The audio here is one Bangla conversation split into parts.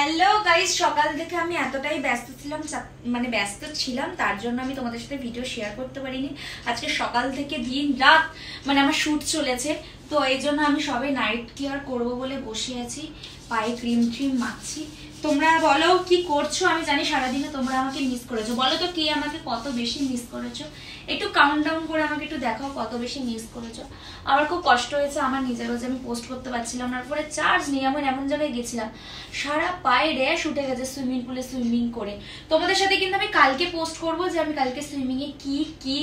হ্যালো গাইস, সকাল থেকে আমি এতটাই ব্যস্ত ছিলাম তার জন্য আমি তোমাদের সাথে ভিডিও শেয়ার করতে পারিনি। আজকে সকাল থেকে দিন রাত আমার শুট চলেছে, তো এই জন্য আমি সবে নাইট কেয়ার করবো বলে বসে আছি, পায়ে ক্রিম মাখছি। তোমরা বলো কি করছো? আমি জানি সারাদিনে তোমরা আমাকে মিস করেছো। বলো তো কে আমাকে কত বেশি মিস করেছো, একটু কাউন্ট ডাউন করে আমাকে একটু দেখাও কত বেশি মিস করেছো। আমার খুব কষ্ট হয়েছে আমার নিজেরও, যে আমি পোস্ট করতে পারছিলাম না। তারপরে চার্জ নেই, আমি এমন জায়গায় গেছিলাম সারা পায়ে র্যাশ উঠে গেছে সুইমিং পুলে সুইমিং করে। তোমাদের সাথে কিন্তু আমি কালকে পোস্ট করবো যে আমি কালকে সুইমিং এ কি কি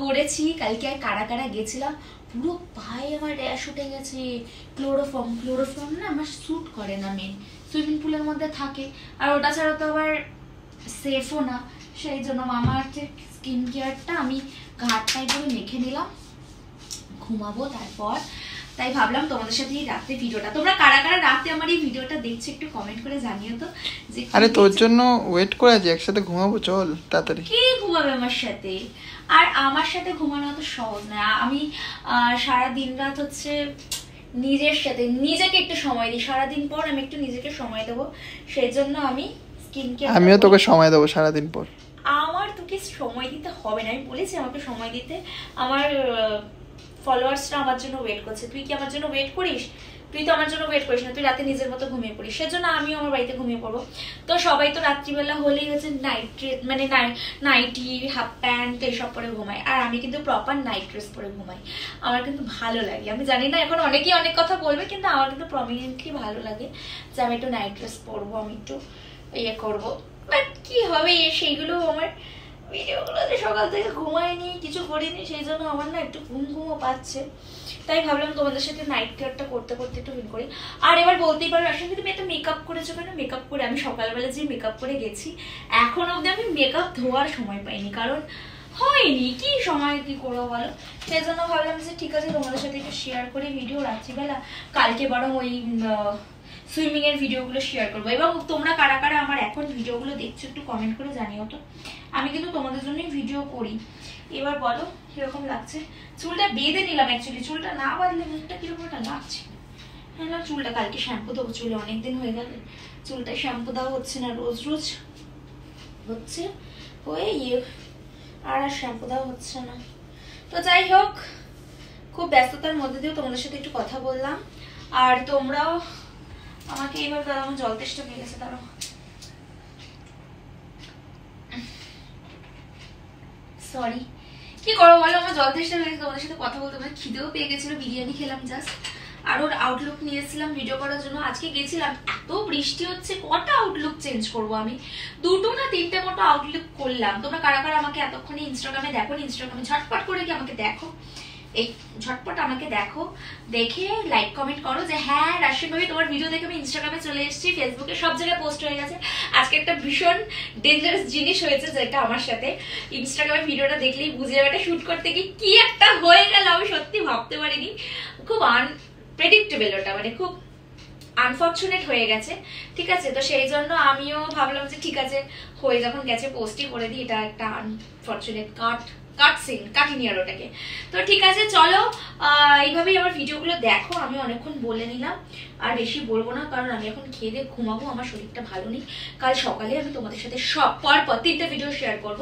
করেছি, কালকে কারা কারা গেছিলাম। পুরো পায়ে আমার র্যাশ উঠে গেছে। ক্লোরোফর্ম না আমার স্যুট করে না, মেন সুইমিং পুলের মধ্যে থাকে, আর ওটা ছাড়া তো আবার সেফও না। সেই জন্য মামাআর্থের স্কিন কেয়ারটা আমি ঘাটটায় করে মেখে নিলাম, ঘুমাবো তারপর। তাই ভাবলাম তোমাদের সাথে এই রাতে ভিডিওটা, তোমরা কারা কারা রাতে আমার এই ভিডিওটা দেখছো একটু কমেন্ট করে জানিও তো। যে আরে তোর জন্য ওয়েট করে আছি, একসাথে ঘুমাবো, চল তাড়াতাড়ি। কি ঘুমাবে আমার সাথে? আর আমার সাথে ঘুমানো তো সহজ না। আমি সারা দিন রাত হচ্ছে নিজের সাথে নিজেকে একটু সময় দিই, সারাদিন পর আমি একটু নিজেকে সময় দেবো। সেই জন্য আমি স্কিন কেয়ার, আমিও তোকে সময় দেবো সারাদিন পর। আমার তোকে সময় দিতে হবে না, আমি বলেছি আমাকে সময় দিতে। আমার ফলোয়ার্সরা আমার জন্য ওয়েট করছে। তুই কি আমার জন্য ওয়েট করিস? তুই তো আমার জন্য ওয়েট করিস না, তুই রাতে নিজের মতো ঘুমিয়ে পড়িস। সেজন্য আমিও আমার বাড়িতে ঘুমিয়ে পড়বো। তো সবাই তো রাত্রিবেলা হলেই হচ্ছে নাইটি হাফ প্যান্ট এইসব পরে ঘুমায়, আর আমি কিন্তু প্রপার নাইট ড্রেস পরে ঘুমাই। আমার কিন্তু ভালো লাগে। আমি জানি না এখন অনেকেই অনেক কথা বলবে, কিন্তু আমার কিন্তু প্রমিনেন্টলি ভালো লাগে যে আমি একটু নাইট ড্রেস পরবো, আমি একটু ইয়ে করবো। বাট কি হবে, সেইগুলো আমার ভিডিওগুলোতে সকাল থেকে ঘুমাইনি, কিছু করিনি, সেই জন্য আমার না একটু ঘুমও পাচ্ছে। তাই ভাবলাম তোমাদের সাথে নাইট কেয়ারটা করতে করতে একটু ফিল করি। আর এবার বলতেই পারো আসলে তুমি এত মেকআপ করেছো কেন? মেকআপ করে আমি সকালবেলা যে মেকআপ করে গেছি, এখন অবধি আমি মেকআপ ধোয়ার সময় পাইনি, কারণ হয়নি। কি সময় কি করবো বলো? সেই জন্য ভাবলাম যে ঠিক আছে তোমাদের সাথে একটু শেয়ার করি ভিডিও রাত্রিবেলা। কালকে বরং ওই সুইমিং এর ভিডিওগুলো শেয়ার করবো। এবং তোমরা কারা কারা আমার এখন ভিডিওগুলো দেখছো একটু কমেন্ট করে জানিও তো। আমি কিন্তু তোমাদের জন্যই ভিডিও করি। এবার বলো কিরকম লাগছে? চুলটা বেঁধে নিলাম, অ্যাকচুয়ালি চুলটা না বাঁধলে মুখটা কিরকম একটা লাগছে। হ্যাঁ না, চুলটা কালকে শ্যাম্পু দেবো, চুলে অনেকদিন হয়ে গেল চুলটা শ্যাম্পু দেওয়া হচ্ছে না, রোজ রোজ হচ্ছে হয়ে আর শ্যাম্পু দেওয়া হচ্ছে না। তো যাই হোক, খুব ব্যস্ততার মধ্যে দিয়েও তোমাদের সাথে একটু কথা বললাম। আর তোমরাও আমাকে এবার দাঁড়া, আমার জল তেষ্টা পেয়ে গেছে, দাঁড়াও। সরি, কি করবো বলো, আমার জল তেষ্টা পেয়ে গেছে তোমাদের সাথে কথা বলতে। আমার খিদেও পেয়ে গেছিল, বিরিয়ানি খেলাম জাস্ট। আর ওর আউটলুক নিয়েছিলাম ভিডিও করার জন্য। আজকে গেছিলাম, এত বৃষ্টি হচ্ছে, কটা আউটলুক চেঞ্জ করবো আমি? 2টো না 3টে মতো আউটলুক করলাম। তোমরা কারা কারা আমাকে এতক্ষণে ইনস্টাগ্রামে দেখো, ইনস্টাগ্রামে ঝটপট করে কি আমাকে দেখো, এই ঝটপট আমাকে দেখো, দেখে লাইক কমেন্ট করো যে হ্যাঁ রাশিয়ান ভাবি তোমার ভিডিও দেখে আমি ইনস্টাগ্রামে চলে এসেছি, ফেসবুকে সব জায়গায় পোস্ট হয়ে গেছে। আজকে একটা ভীষণ ডেঞ্জারাস জিনিস হয়েছে, যেটা আমার সাথে ইনস্টাগ্রামে ভিডিওটা দেখলেই বুঝে যাবে। এটা শুট করতে গিয়ে কি একটা হয়ে গেল, আমি সত্যি ভাবতে পারিনি। খুব আনপ্রেডিক্টেবল, ওটা খুব আনফর্চুনেট হয়ে গেছে। ঠিক আছে, তো সেই জন্য আমিও ভাবলাম যে ঠিক আছে, হয়ে যখন গেছে পোস্টই করে দিই। এটা একটা আনফর্চুনেট কাটিনি আর ওটাকে। তো ঠিক আছে, চলো এইভাবেই আমার ভিডিওগুলো দেখো। আমি অনেকক্ষণ বলে নিলাম, আর বেশি বলবো না, কারণ আমি এখন খেয়ে দিয়ে ঘুমাবো, আমার শরীরটা ভালো নেই। কাল সকালে আমি তোমাদের সাথে সব পর 3টে ভিডিও শেয়ার করব।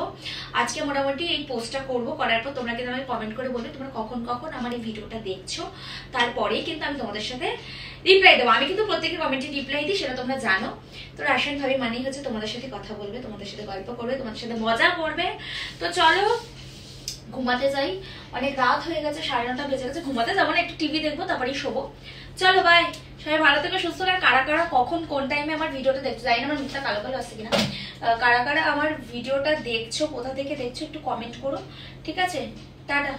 আজকে মোটামুটি এই পোস্টটা করবো, করার পর তোমরা কিন্তু আমাকে কমেন্ট করে বলবে তোমরা কখন কখন আমার এই ভিডিওটা দেখছো। তারপরেই কিন্তু আমি তোমাদের সাথে রিপ্লাই দেবো। আমি কিন্তু প্রত্যেকের কমেন্টে রিপ্লাই দিই, সেটা তোমরা জানো। তো রাশিয়ান ভাবি মানেই হচ্ছে তোমাদের সাথে কথা বলবে, তোমাদের সাথে গল্প করবে, তোমাদের সাথে মজা করবে। তো চলো ঘুমাতে যাই, অনেক রাত হয়ে গেছে, 9:30 বেজে গেছে। ঘুমাতে যাবো না, একটু টিভি দেখবো, তারপরেই শোবো। চলো বাই, সবাই ভালো থেকে সুস্থ। আর কারা কারা কখন কোন টাইমে আমার ভিডিওটা দেখছো, জানি না আমার মুখটা কালো কালো আসছে কিনা। কারা কারা আমার ভিডিওটা দেখছো, কোথা থেকে দেখছো একটু কমেন্ট করো। ঠিক আছে, টাটা।